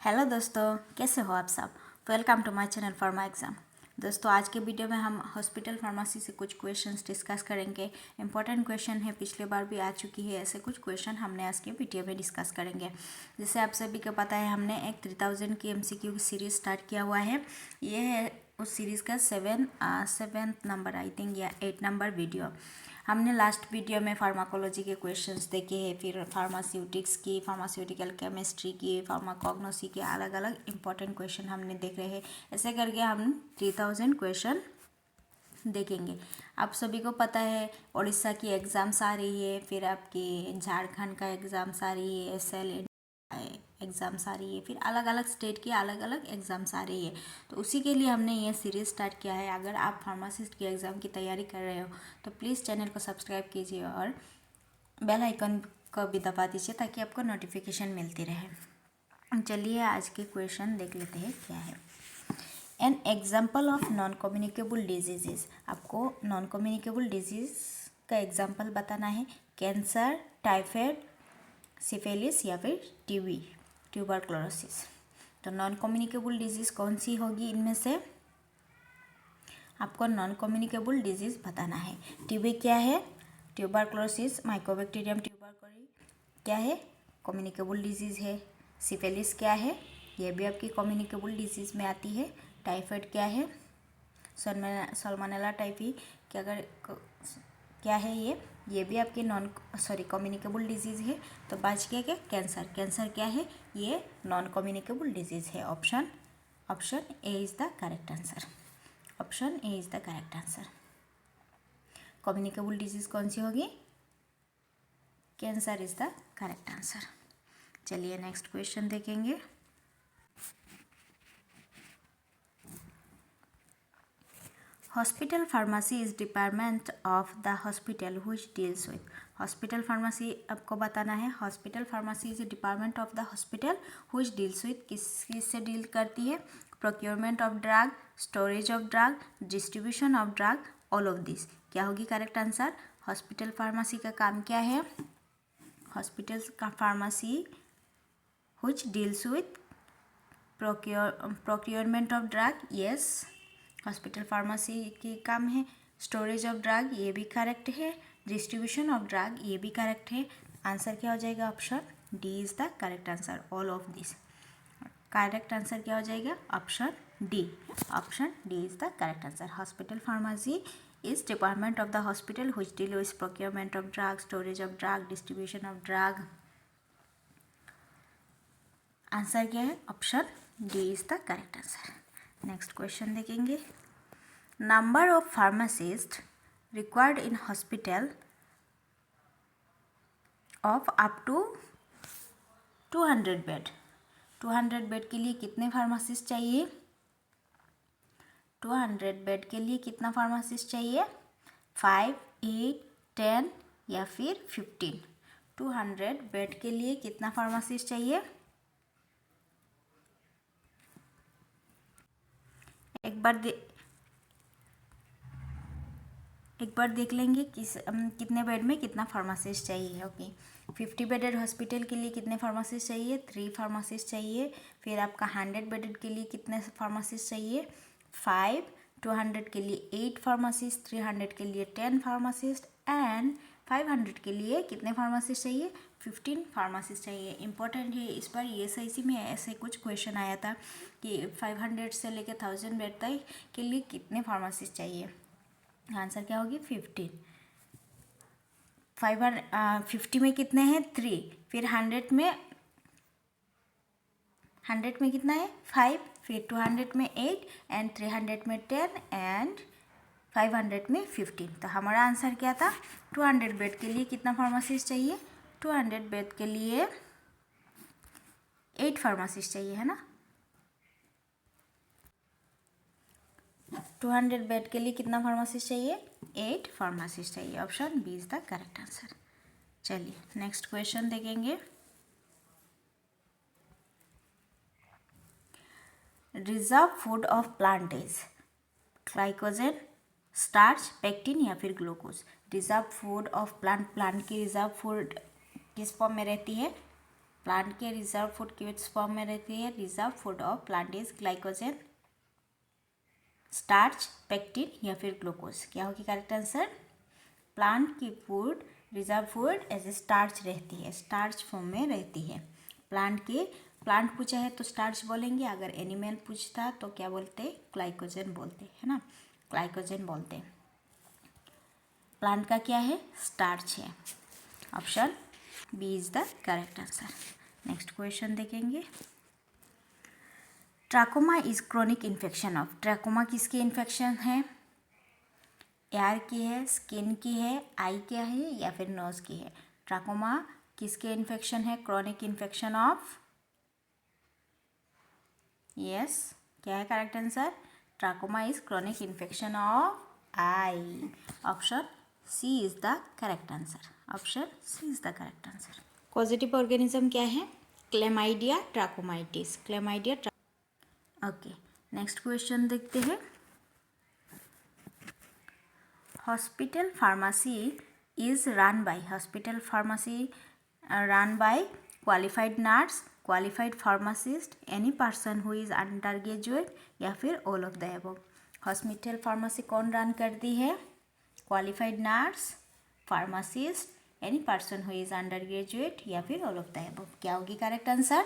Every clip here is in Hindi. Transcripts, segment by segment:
हेलो दोस्तों, कैसे हो आप सब। Welcome to my channel pharma exam. दोस्तों, आज के वीडियो में हम हॉस्पिटल फार्मेसी से कुछ क्वेश्चंस डिस्कस करेंगे। इंपॉर्टेंट क्वेश्चन है, पिछले बार भी आ चुकी है। ऐसे कुछ क्वेश्चन हमने आज के वीडियो में डिस्कस करेंगे। जैसे आप सभी को पता है, हमने एक 3000 की MCQ की सीरीज़ स्टार्ट किया हुआ है। ये है उस सीरीज़ का सेवेंथ नंबर आई थिंक या 8 नंबर वीडियो। हमने लास्ट वीडियो में फार्माकोलॉजी के क्वेश्चंस देखे हैं, फिर फार्मास्यूटिक्स की, फार्मास्यूटिकल केमिस्ट्री की, फार्माकोग्नोसी के अलग अलग इंपॉर्टेंट क्वेश्चन हमने देख रहे हैं। ऐसे करके हम 3000 क्वेश्चन देखेंगे। आप सभी को पता है, उड़ीसा की एग्ज़ाम्स आ रही है, फिर आपकी झारखंड का एग्ज़ाम्स आ रही है, SL एग्ज़ाम्स आ रही है, फिर अलग अलग स्टेट की अलग अलग एग्ज़ाम्स आ रही है। तो उसी के लिए हमने ये सीरीज़ स्टार्ट किया है। अगर आप फार्मासिस्ट की एग्ज़ाम की तैयारी कर रहे हो तो प्लीज़ चैनल को सब्सक्राइब कीजिए और बेल आइकन को भी दबा दीजिए ताकि आपको नोटिफिकेशन मिलती रहे। चलिए आज के क्वेश्चन देख लेते हैं क्या है। An example of non communicable disease. आपको नॉन कम्युनिकेबल डिजीज़ का एग्जाम्पल बताना है। कैंसर, टाइफाइड, सिफिलिस या फिर TB, ट्यूबरक्लोसिस। तो नॉन कम्युनिकेबल डिजीज़ कौन सी होगी इनमें से? आपको नॉन कम्युनिकेबल डिजीज़ बताना है। TB क्या है? ट्यूबरक्लोसिस, माइकोबैक्टीरियम ट्यूबरकुलोरी क्या है? कम्युनिकेबल डिजीज़ है। सिफिलिस क्या है? यह भी आपकी कम्युनिकेबल डिजीज़ में आती है। टाइफाइड क्या है? सल्मोनेला टाइफी क्या है? ये भी आपकी कम्युनिकेबल डिजीज़ है। तो बच गया क्या? कैंसर। कैंसर क्या है? ये नॉन कम्युनिकेबल डिजीज़ है। Option A is the correct answer. Option A is the correct answer. Communicable disease कौन सी होगी? Cancer is the correct answer. चलिए नेक्स्ट क्वेश्चन देखेंगे। Hospital pharmacy is department of the hospital which deals with. Hospital pharmacy आपको बताना है। Hospital pharmacy is A department of the hospital which deals with. किस से डील करती है? Procurement of drug, storage of drug, distribution of drug, all of this. क्या होगी करेक्ट आंसर? हॉस्पिटल फार्मेसी का काम क्या है? हॉस्पिटल का pharmacy which deals with procurement of drug, yes। Hospital pharmacy की काम है। स्टोरेज ऑफ ड्रग, ये भी करेक्ट है। डिस्ट्रीब्यूशन ऑफ ड्रग, ये भी करेक्ट है। आंसर क्या हो जाएगा? Option D is the correct answer. All of this. Correct answer क्या हो जाएगा? Option D. Option D is the correct answer. Hospital pharmacy is department of the hospital which deal with procurement of drug, storage of drug, distribution of drug। Answer क्या है? Option D is the correct answer. Next question देखेंगे। Number of pharmacist required in hospital of up to 200 bed. 200 bed के लिए कितने फार्मासिस्ट चाहिए? 200 बेड के लिए कितना फार्मासिस्ट चाहिए? 5, 8, 10 या फिर 15? 200 बेड के लिए कितना फार्मासिस्ट चाहिए? एक बार देख लेंगे कितने बेड में कितना फार्मासिस्ट चाहिए। ओके, 50 बेडेड हॉस्पिटल के लिए कितने फार्मासिस्ट चाहिए? 3 फार्मासिस्ट चाहिए। फिर आपका 100 बेडेड के लिए कितने फार्मासिस्ट चाहिए? 5। 200 के लिए 8 फार्मासिस्ट, 300 के लिए 10 फार्मासिस्ट एंड 500 के लिए कितने फार्मासिस्ट चाहिए? 15 फार्मासिस्ट चाहिए। इंपॉर्टेंट है, इस बार ESIC में ऐसे कुछ क्वेश्चन आया था कि 500 से लेकर 1000 बेड तक के लिए कितने फार्मासिस्ट चाहिए। आंसर क्या होगी? 15। 50 में कितने हैं? 3। फिर 100 में कितना है? 5। फिर 200 में 8 एंड 300 में 10 एंड 500 में 15। तो हमारा आंसर क्या था? 200 बेड के लिए कितना फार्मासिस्ट चाहिए? 200 बेड के लिए 8 फार्मासिस्ट चाहिए, है ना। 200 बेड के लिए कितना फार्मासिस्ट चाहिए? 8 फार्मासिस्ट चाहिए। Option B is the correct answer. चलिए नेक्स्ट क्वेश्चन देखेंगे। Reserve food of plant is glycogen, starch, pectin या फिर glucose. Reserve food of plant की रिजर्व फूड किस फॉर्म में रहती है? प्लांट के रिजर्व फूड किस फॉर्म में रहती है? Reserve food of plant is glycogen, starch, pectin या फिर ग्लूकोज। क्या होगी करेक्ट आंसर? प्लांट की food reserve food as a starch रहती है, स्टार्च फॉर्म में रहती है। प्लांट पूछा है तो स्टार्च बोलेंगे, अगर एनिमल पूछता तो क्या बोलते? ग्लाइकोजन बोलते, है ना, ग्लाइकोजन बोलते। प्लांट का क्या है? स्टार्च है। Option B is the correct answer. Next question देखेंगे। Trachoma is chronic infection of. Trachoma किसकी इन्फेक्शन है? एयर की है, स्किन की है, आई की है या फिर नोज की है? ट्राकोमा किसके इन्फेक्शन है? Chronic infection of. यस, क्या है correct answer? Trachoma is chronic infection of eye. Option C is the correct answer. Option C is the correct answer. Positive organism क्या है? Chlamydia trachomatis, chlamydia. Okay, next question देखते हैं। Hospital pharmacy is run by. Hospital pharmacy run by qualified nurse, qualified pharmacist, any person who is under graduate या फिर all of the above. Hospital pharmacy कौन रन करती है? Qualified nurse, pharmacist, any person who is under graduate या फिर ऑल ऑफ द अबव। क्या होगी करेक्ट आंसर?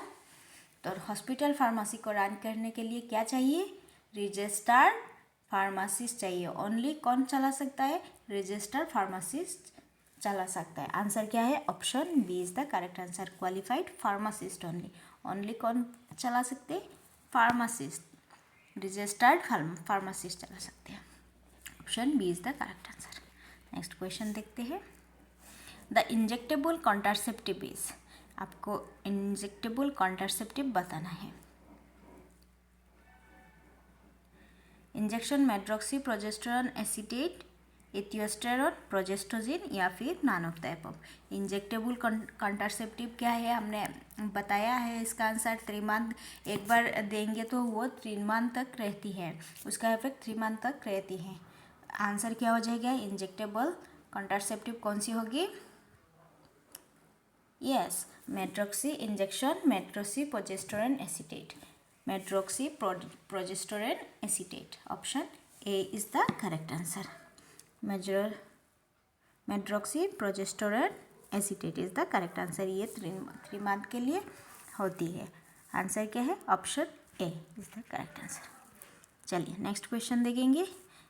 तो हॉस्पिटल फार्मेसी को रन करने के लिए क्या चाहिए? रजिस्टर्ड फार्मासिस्ट चाहिए। ओनली कौन चला सकता है? रजिस्टर्ड फार्मासिस्ट चला सकता है। आंसर क्या है? Option B is the correct answer. Qualified pharmacist only. Only कौन चला सकते? फार्मासिस्ट, रजिस्टर्ड फार्मासिस्ट चला सकते हैं। Option B is the correct answer. Next question देखते हैं। The injectable contraceptive is. आपको इंजेक्टेबल कॉन्ट्रासेप्टिव बताना है। Injection medroxy, progesterone acetate, ethisterone, progestogen या फिर none of the above. Injectable contraceptive क्या है? हमने बताया है इसका आंसर 3 मंथ। एक बार देंगे तो वो 3 मंथ तक रहती है, उसका इफेक्ट 3 मंथ तक रहती है। आंसर क्या हो जाएगा? इंजेक्टेबल कॉन्ट्रासेप्टिव कौन सी होगी? Yes, medroxy injection, medroxy progesterone acetate, medroxy progesterone acetate. Option A is the correct answer. Medroxy progesterone acetate is the correct answer. ये 3 मंथ के लिए होती है। आंसर क्या है? Option A is the correct answer. चलिए नेक्स्ट क्वेश्चन देखेंगे।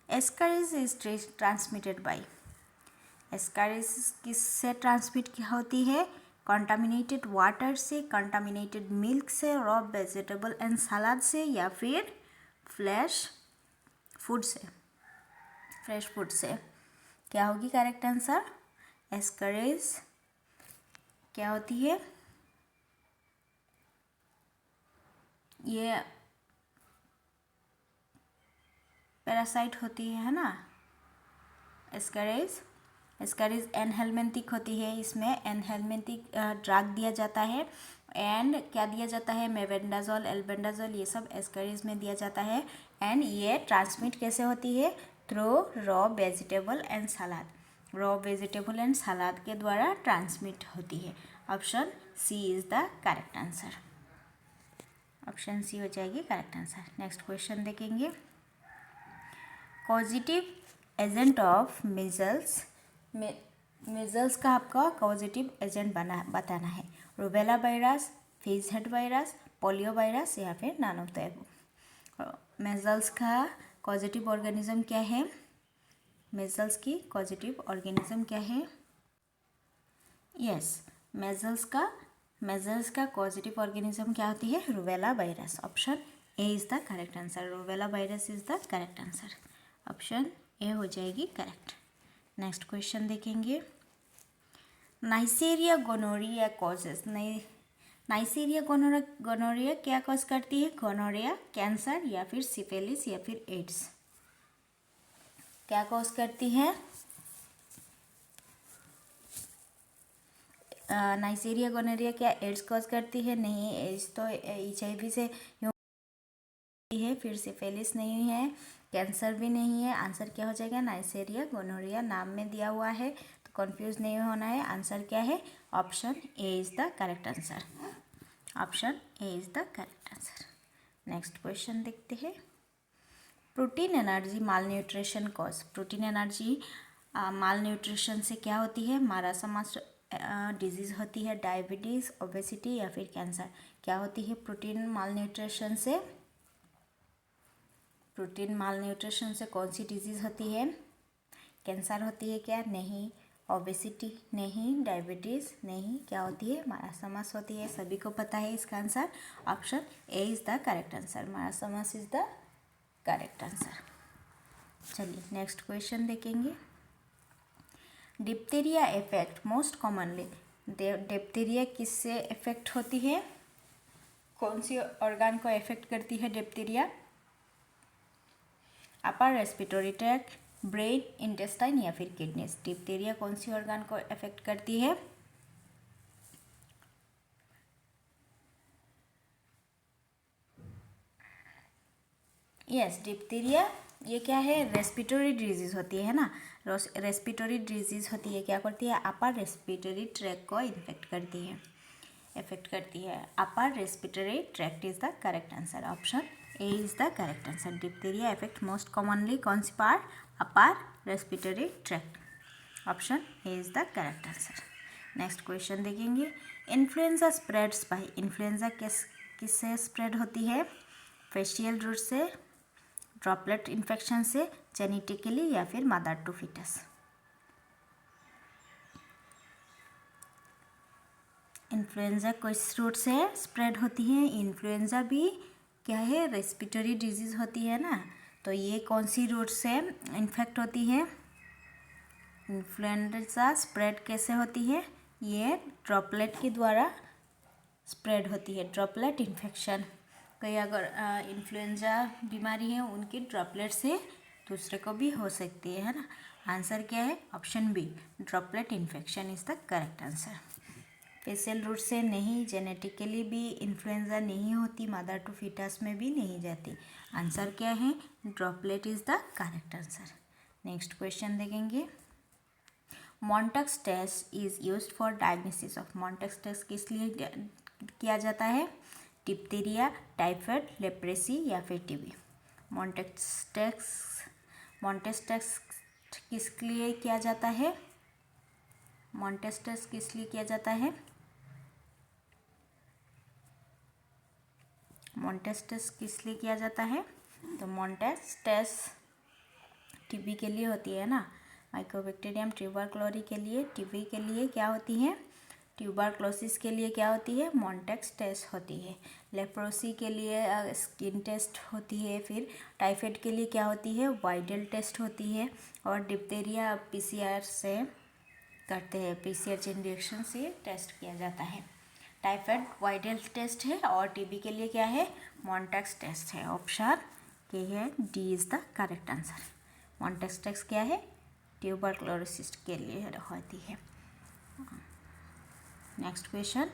एस्कारिस इज ट्रांसमिटेड बाय। एस्कारिस किससे ट्रांसमिट होती है? कंटामिनेटेड वाटर से, कंटामिनेटेड मिल्क से, रॉ वेजिटेबल एंड सलाद से या फिर फ्रेश फूड से? फ्रेश फूड से। क्या होगी करेक्ट आंसर? एस्कारिस क्या होती है? ये पैरासाइट होती है ना एस्कारिस। एस्कारिस एनहेलमिंथिक होती है। इसमें एनहेलमिंथिक ड्रग दिया जाता है एंड क्या दिया जाता है? मेबेंडाजोल, एल्बेंडाजोल, ये सब एस्कारिस में दिया जाता है। एंड ये ट्रांसमिट कैसे होती है? Through raw vegetable and salad. Raw vegetable and salad के द्वारा ट्रांसमिट होती है। Option C is the correct answer. Option C हो जाएगी करेक्ट आंसर। नेक्स्ट क्वेश्चन देखेंगे। Positive agent of measles. Measles का आपका पॉजिटिव एजेंट बताना है। Rubella virus, phage head virus, polio virus या फिर none of the above. Measles का पॉजिटिव ऑर्गेनिज्म क्या है? मीजल्स की पॉजिटिव ऑर्गेनिज्म क्या है? यस, मीजल्स का पॉजिटिव ऑर्गेनिज्म क्या होती है? Rubella virus. Option A is the correct answer. Rubella virus is the correct answer. Option ए हो जाएगी करेक्ट। नेक्स्ट क्वेश्चन देखेंगे। नाइसेरिया गोनोरिया कॉजेस। नाइसेरिया गोनोरिया क्या कॉज करती है? गोनोरिया, कैंसर या फिर सिफिलिस या फिर एड्स। क्या कॉज करती है? नाइसेरिया गोनोरिया क्या एड्स कॉज करती है? नहीं, एड्स तो HIV से है, फिर सिफिलिस नहीं है, कैंसर भी नहीं है। आंसर क्या हो जाएगा? नाइसेरिया गोनोरिया नाम में दिया हुआ है तो कंफ्यूज नहीं होना है। आंसर क्या है? Option A is the correct answer. Option A is the correct answer. Next question देखते हैं। प्रोटीन एनर्जी माल न्यूट्रिशन कॉज। प्रोटीन एनर्जी माल न्यूट्रिशन से क्या होती है? मारासमस डिजीज़ होती है, डायबिटीज़, ओबेसिटी या फिर कैंसर। क्या होती है प्रोटीन माल न्यूट्रिशन से? प्रोटीन माल न्यूट्रिशन से कौन सी डिजीज़ होती है? कैंसर होती है क्या? नहीं। ओबेसिटी नहीं। डायबिटीज़ नहीं। क्या होती है? मारासमस होती है। सभी को पता है इसका answer. Option A is the correct answer. मारासमस is the correct answer. चलिए नेक्स्ट क्वेश्चन देखेंगे। Diphtheria effect most commonly. Diphtheria किससे इफेक्ट होती है? कौन सी ऑर्गन को इफेक्ट करती है डिप्थीरिया? अपर रेस्पिरेटरी ट्रैक्ट, ब्रेन, इंटेस्टाइन या फिर किडनीज। डिप्थीरिया कौन सी ऑर्गन को इफेक्ट करती है? यस, डिप्थीरिया ये क्या है? रेस्पिरेटरी डिजीज़ होती है ना। रेस्पिरेटरी डिजीज़ होती है, क्या करती है? अपर रेस्पिरेटरी ट्रैक्ट को इन्फेक्ट करती है, इफेक्ट करती है। Upper respiratory tract is the correct answer. Option A is the correct answer. Diphtheria effect most commonly कौन सी part? Upper respiratory tract. Option A is the correct answer. Next question देखेंगे। Influenza spreads by. इन्फ्लुएंजा किससे स्प्रेड होती है? फेशियल रूट से, ड्रॉपलेट इन्फेक्शन से, जेनेटिकली या फिर मदर टू फिटस। इन्फ्लुएंजा किस रूट से स्प्रेड होती है? इन्फ्लुएंजा भी क्या है? रेस्पिरेटरी डिजीज़ होती है ना। तो ये कौन सी रूट से इन्फेक्ट होती है? इन्फ्लुएंजा स्प्रेड कैसे होती है? ये ड्रॉपलेट के द्वारा स्प्रेड होती है, ड्रॉपलेट इन्फेक्शन। कई अगर इन्फ्लुएंजा बीमारी है उनकी ड्रॉपलेट से दूसरे को भी हो सकती है ना। आंसर क्या है? Option B, droplet infection is the correct answer. Facial route से नहीं, जेनेटिकली भी इन्फ्लुएंजा नहीं होती, मदर टू फीटस में भी नहीं जाती। आंसर क्या है? Droplet is the correct answer. Next question देखेंगे। Mantoux test is used for diagnosis of. Mantoux test किस लिए किया जाता है? डिप्थीरिया, टाइफाइड, लेप्रेसी या फिर टीबी। मॉन्टेक्स टेस्ट किस लिए किया जाता है? मॉन्टेक्स टेस्ट किस लिए किया जाता है? मॉन्टेक्स टेस्ट किस लिए किया जाता है? तो मॉन्टेक्स टेस्ट टीबी के लिए होती है ना। माइकोबैक्टीरियम ट्यूबरक्लोरी के लिए, टीबी के लिए क्या होती है? ट्यूबरक्लोसिस के लिए क्या होती है? मॉन्टेक्स टेस्ट होती है। लेप्रोसी के लिए स्किन टेस्ट होती है। फिर टाइफाइड के लिए क्या होती है? वाइडल टेस्ट होती है। और डिप्थीरिया पीसीआर से करते हैं, पीसीआर चेन रिएक्शन से टेस्ट किया जाता है। टाइफाइड वाइडल टेस्ट है और टीबी के लिए क्या है? मॉन्टेक्स टेस्ट है। ऑप्शन के है D is the correct answer. Mantoux test क्या है? ट्यूबरक्लोसिस के लिए होती है। Next question.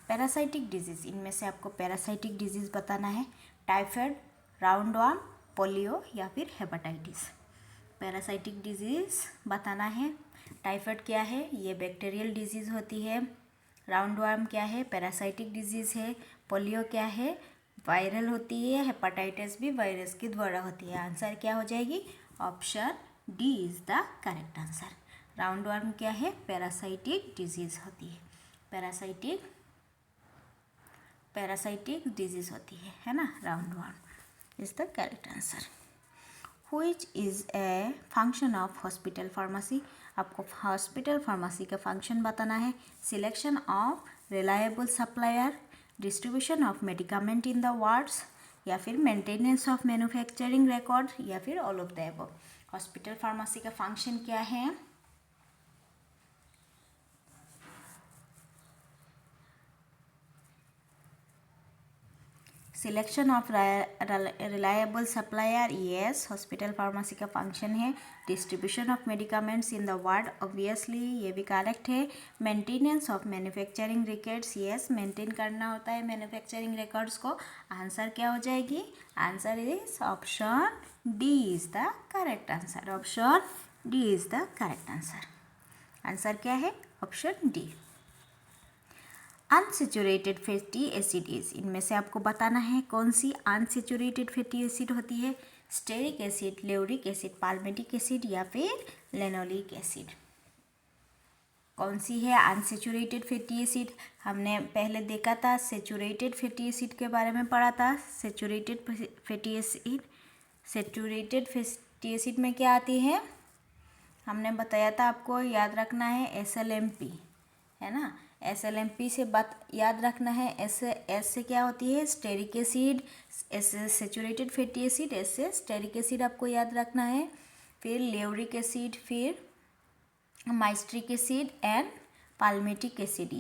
पैरासाइटिक डिजीज़, इनमें से आपको पैरासाइटिक डिजीज़ बताना है। टाइफाइड, राउंडवॉर्म, पोलियो या फिर हेपेटाइटिस। पैरासाइटिक डिजीज़ बताना है। टाइफाइड क्या है? ये बैक्टीरियल डिजीज़ होती है। राउंडवॉर्म क्या है? पैरासाइटिक डिजीज़ है। पोलियो क्या है? वायरल होती है। हेपेटाइटिस भी वायरस के द्वारा होती है। आंसर क्या हो जाएगी? Option D is the correct answer. Roundworm क्या है? पैरासाइटिक डिजीज़ होती है। पैरासाइटिक डिजीज़ होती है ना। Roundworm is the correct answer. Which is a function of hospital pharmacy. आपको हॉस्पिटल फार्मेसी का फंक्शन बताना है। Selection of reliable supplier, distribution of medicament in the wards या फिर मेंटेनेंस ऑफ मैन्युफैक्चरिंग रिकॉर्ड या फिर all of the above. Hospital pharmacy का फंक्शन क्या है? Selection of reliable supplier, yes, hospital pharmacy का फंक्शन है। Distribution of medicaments in the ward, obviously ये भी करेक्ट है। Maintenance of manufacturing records, yes, maintain करना होता है मैन्युफैक्चरिंग रिकॉर्ड्स को। आंसर क्या हो जाएगी? Answer is option D is the correct answer. Option D is the correct answer. Answer क्या है? Option D. Unsaturated fatty acid is, इनमें से आपको बताना है कौन सी अनसेचुरेटेड फैटी एसिड होती है। Stearic acid, lauric acid, palmitic acid या फिर लेनोलिक एसिड। कौन सी है अनसेचुरेटेड फैटी एसिड? हमने पहले देखा था, सेचुरेटेड फैटी एसिड के बारे में पढ़ा था। सेचुरेटेड फैटी एसिड में क्या आती है हमने बताया था, आपको याद रखना है SLMP, है ना। SLMP से बात याद रखना है। एस से क्या होती है? स्टेरिक एसिड, एस से सेचुरेटेड फैटी एसिड, एस से स्टेरिक एसिड आपको याद रखना है। फिर लेउरिक एसिड, फिर माइस्ट्रिक एसिड एंड पाल्मेटिक एसिड,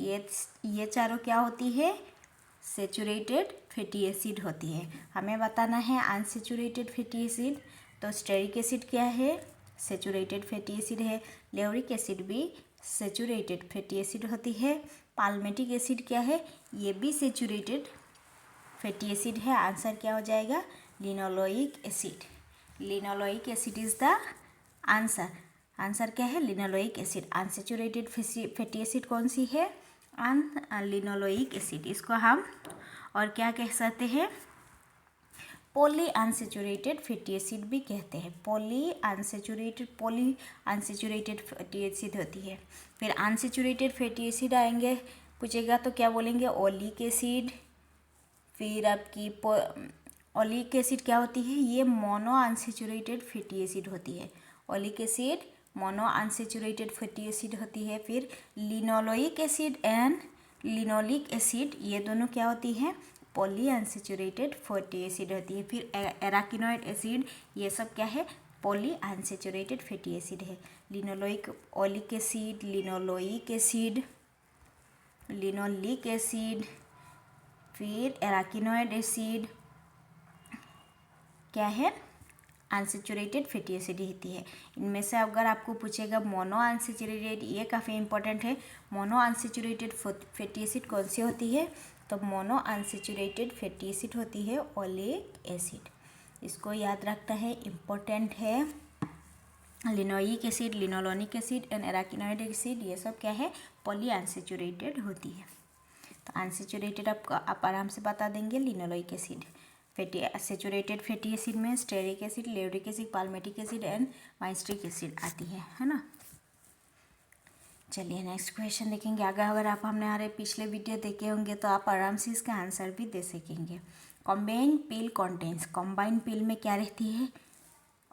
ये चारों क्या होती है? सेचुरेटेड फैटी एसिड होती है। हमें बताना है अनसेचुरेटेड फैटी एसिड। तो स्टेरिक एसिड क्या है? सेचुरेटेड फैटी एसिड है। लेउरिक एसिड भी सेचुरेटेड फैटी एसिड होती है। पाल्मेटिक एसिड क्या है? ये भी सेचुरेटेड फैटी एसिड है। आंसर क्या हो जाएगा? Linoleic acid. Linoleic acid is the answer. Answer क्या है? Linoleic acid. Unsaturated fatty acid कौन सी है? Linoleic acid. इसको हम और क्या कह सकते हैं? पॉली अनसेचुरेटेड फैटी एसिड भी कहते हैं। पॉली अनसेचुरेटेड फैटी एसिड होती है। फिर अनसेचुरेटेड फैटी एसिड आएंगे, पूछेगा तो क्या बोलेंगे? Oleic acid. फिर आपकी ओलिक एसिड क्या होती है? ये मोनो अनसेचुरेटेड फैटी एसिड होती है। Oleic acid mono unsaturated fatty acid होती है। फिर लिनोलोइक एसिड एंड लिनोलिक एसिड, ये दोनों क्या होती हैं? पॉली अनसेचुरेटेड फैटी एसिड होती है। फिर एराकिनोइड एसिड, ये सब क्या है? पॉली अनसेचुरेटेड फैटी एसिड है। Linoleic, oleic acid, linoleic acid, linoleic acid, फिर एराकिनोइड एसिड क्या है? अनसेचुरेटेड फैटी एसिड होती है। इनमें से अगर आपको पूछेगा मोनो अनसेचुरेटेड, ये काफ़ी इंपॉर्टेंट है। मोनो अनसेचुरेटेड फैटी एसिड कौन सी होती है? तो मोनो अनसेचुरेटेड फैटी एसिड होती है ओलिक एसिड। इसको याद रखना है, इम्पोर्टेंट है। Linoleic acid, linolenic acid and एराकिनोइड एसिड, ये सब क्या है? पॉली अनसेचुरेटेड होती है। तो अनसेचुरेटेड आप आराम से बता देंगे, linoleic acid. Saturated fatty acid में stearic acid, lauric acid, palmitic acid and myristic acid आती है ना। चलिए नेक्स्ट क्वेश्चन देखेंगे। अगर आप हमारे पिछले वीडियो देखे होंगे तो आप आराम से इसका आंसर भी दे सकेंगे। कॉम्बाइंड पिल कॉन्टेंट्स, कॉम्बाइंड पिल में क्या रहती है?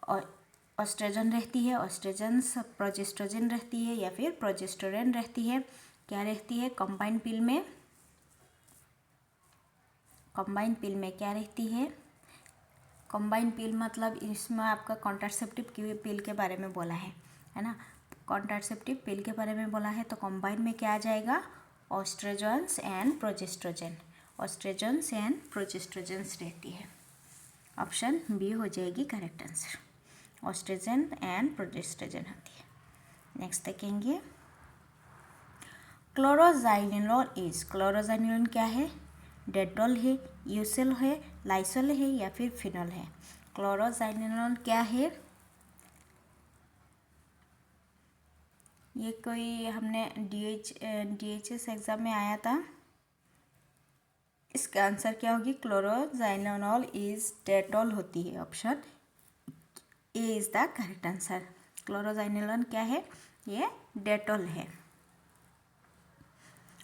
और ऑस्ट्रोजन रहती है, ऑस्ट्रोजन प्रोजेस्ट्रोजन रहती है या फिर प्रोजेस्टेरोन रहती है? क्या रहती है कॉम्बाइंड पिल में? कॉम्बाइंड पिल में क्या रहती है? कॉम्बाइंड पिल मतलब इसमें आपका कॉन्ट्रासेप्टिव पिल के बारे में बोला है ना। कॉन्ट्रासेप्टिव पिल के बारे में बोला है, तो कॉम्बाइंड में क्या आ जाएगा? ऑस्ट्रोजन्स एंड प्रोजेस्ट्रोजन। ऑस्ट्रोजन्स एंड प्रोजेस्ट्रोजन्स रहती है। ऑप्शन बी हो जाएगी correct answer. Oestrogen and progesterone होती है। नेक्स्ट देखेंगे, क्लोरोजाइनिनोल इज, क्लोरोजाइनिनोल क्या है? डेटॉल है, यूसेल है, लाइसोल है या फिर फिनोल है? क्लोरोजाइनिनोल क्या है? ये कोई हमने DHS एग्ज़ाम में आया था। इसका आंसर क्या होगी? क्लोरोजाइनिनोल इज डेटॉल होती है। Option A is the correct answer. Chloroxylenol क्या है? ये डेटॉल है।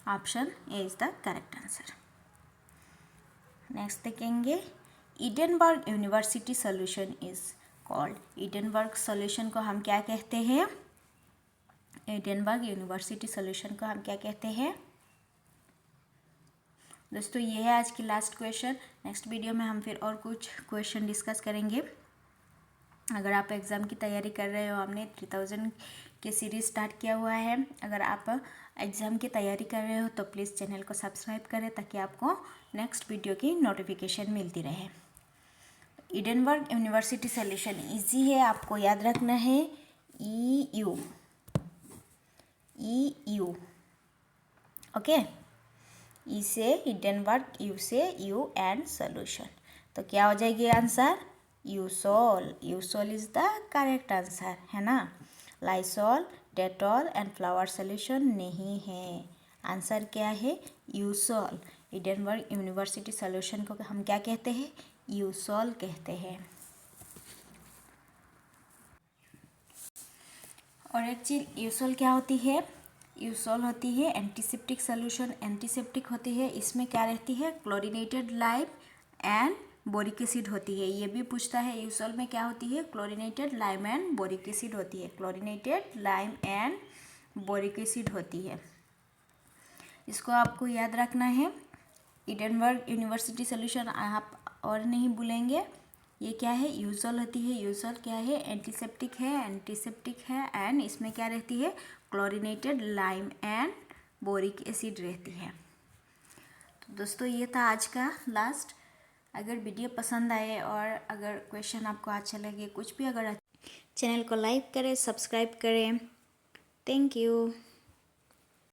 Option A is the correct answer. Next देखेंगे, Edinburgh University solution is called. Edinburgh solution को हम क्या कहते हैं? इडेनबर्ग यूनिवर्सिटी सॉल्यूशन को हम क्या कहते हैं? दोस्तों ये है आज की लास्ट क्वेश्चन। नेक्स्ट वीडियो में हम फिर और कुछ क्वेश्चन डिस्कस करेंगे। अगर आप एग्ज़ाम की तैयारी कर रहे हो, हमने 3000 के सीरीज़ स्टार्ट किया हुआ है। अगर आप एग्ज़ाम की तैयारी कर रहे हो तो प्लीज़ चैनल को सब्सक्राइब करें ताकि आपको नेक्स्ट वीडियो की नोटिफिकेशन मिलती रहे। इडेनबर्ग यूनिवर्सिटी सॉल्यूशन इजी है, आपको याद रखना है EU। ओके, ई से इडेनबर्ग, यू से यू एंड सॉल्यूशन, तो क्या हो जाएगी आंसर? Eusol. Eusol is the correct answer, है ना। Lysol, Dettol and flower solution नहीं है। आंसर क्या है? यूसोल। एडिनबर्ग यूनिवर्सिटी सॉल्यूशन को हम क्या कहते हैं? यूसोल कहते हैं। और एक चीज़ यूसोल क्या होती है? यूसोल होती है एंटीसेप्टिक सॉल्यूशन। एंटीसेप्टिक होती है, इसमें क्या रहती है? Chlorinated lime and boric acid होती है। ये भी पूछता है यूसोल में क्या होती है? Chlorinated lime and boric acid होती है। Chlorinated lime and boric acid होती है। इसको आपको याद रखना है। एडिनबर्ग यूनिवर्सिटी सॉल्यूशन आप और नहीं भूलेंगे। ये क्या है? यूसोल होती है। यूसोल क्या है? एंटीसेप्टिक है। एंटीसेप्टिक है एंड इसमें क्या रहती है? Chlorinated lime and boric acid रहती है। तो दोस्तों ये था आज का लास्ट। अगर वीडियो पसंद आए और अगर क्वेश्चन आपको अच्छा लगे, कुछ भी अगर, चैनल को लाइक करें, सब्सक्राइब करें। Thank you.